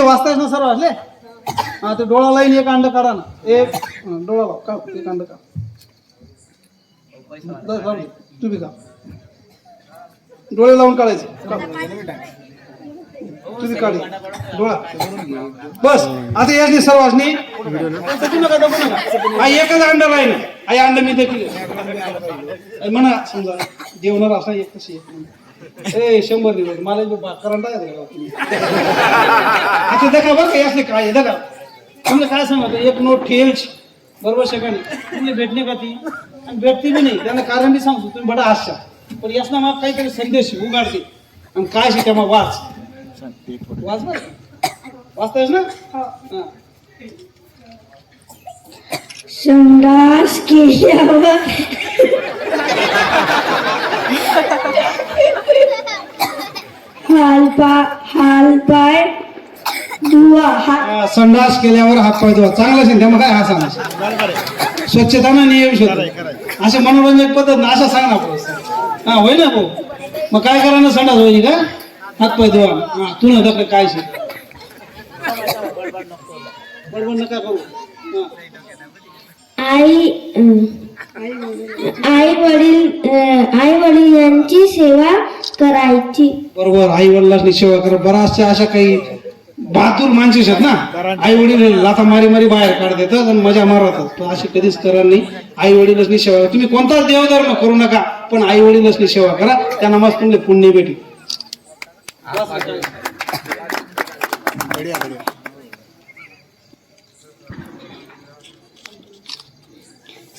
वाचतायच ना सर्व असले. हा ते डोळा लाईन एक अंड काढा ना. एक डोळा लाव का एक अंड का तुम्ही का डोळे लावून काढायचे तुम्ही काढे डोळा बस. आता याच सर्व असणे एकच अंड राहील. आई अंड मी देखील म्हणा समजा जेवणार असा एक कशी ए 100 दिवस मला करंट आहे. आता देखा बरं का असले काय देखा तुम्ही काय सांगत एक नोट ठेवायची बरोबर सेकंड तुम्ही भेटणे का ती आणि भेटती बी नाही. त्यांना कारण बी सांगतो तुम्ही बडा हास्या पण यास ना मग काहीतरी संदेश उगाडते आणि काय शिका मग वाच वाच बरं वाचतायस ना. हा संडास केल्यावर हालपाय धुवा. संडास केल्यावर हातपाय धुवा चांगला असेल त्या मग काय हा सांग स्वच्छता ना नियम शोध असे मनोरंजक पद्धत ना अशा सांग ना. हा होय ना भाऊ मग काय करा ना संडास होईल का हातपाय धुवा. हा तू ना काय शिक बरोबर नका करू. आई वडील यांची सेवा करायची. बरोबर आई वडिलांनी सेवा करा. बराचशा अशा काही बहादूर माणसे आहेत ना आई वडील लाथा मारी मारी बाहेर काढ देतात आणि मजा मारतात पण अशी कधीच करा नाही. आई वडीलच सेवा करा. तुम्ही कोणताच देवधर्म करू नका पण आई वडीलच सेवा करा त्यांना मस्त तुमचे पुण्य भेटेल.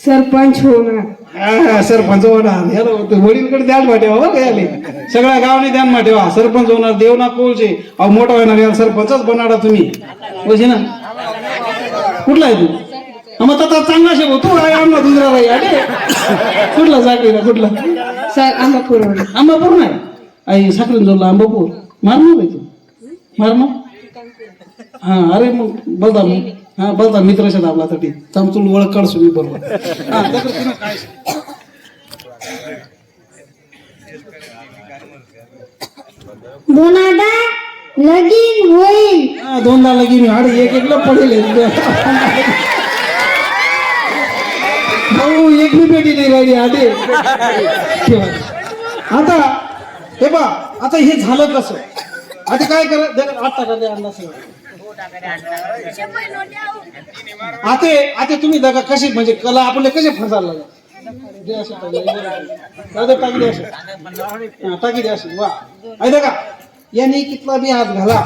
सरपंच होणार. सरपंच होणार याला वडीलकडे ध्यान ठेवा बरं का याले सगळ्या गावाने ध्यान ठेवा. सरपंच होणार देव ना कोळचे अहो मोठा होणार याला सरपंचच बनाडा तुम्ही बोलशे ना. कुठला आहे तू मग आता चांगला शेव तू आहे आम्हाला दुसरा राही अरे कुठला साखरी ना कुठला आंबापूर. आंबापूर नाही आई साखरेन जोडला आंबापूर मारणार नाही तू मारणार. हा अरे मग बलदा मग हा बलदा मित्र शेत आपल्यासाठी चमचून ओळख काढसू मी बरोबर. हा काय दोनादा लगीन होईल. हा दोनदा लगीन अरे एक एकला पडेल भाऊ एक बी पेटी नाही राहिली आधे. आता हे बा आता हे झालं कसं आता काय करा 8 टाका द्या अंदाज. आता तुम्ही बघा कशी म्हणजे कला आपले कसे फसायला टाकी द्या अशी वा आहे का याने कितला बी हात घाला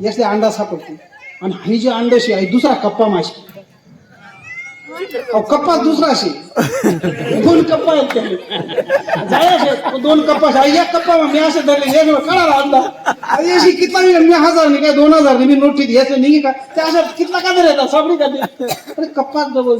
याचे अंडा सापडते आणि ही जी अंडाशी आहे दुसरा कप्पा माशी कप्पा दुसरा अशी 2 कप्पा आहेत 2 कप्पा एक कप्पा मी असं धरले एक कळाला अंडा अशी कितला मी 1000 नाही काय 2000 मी नोट याचं नाही का त्या अशा कितला का धरायचा सापडी का ते अरे कप्पा डबल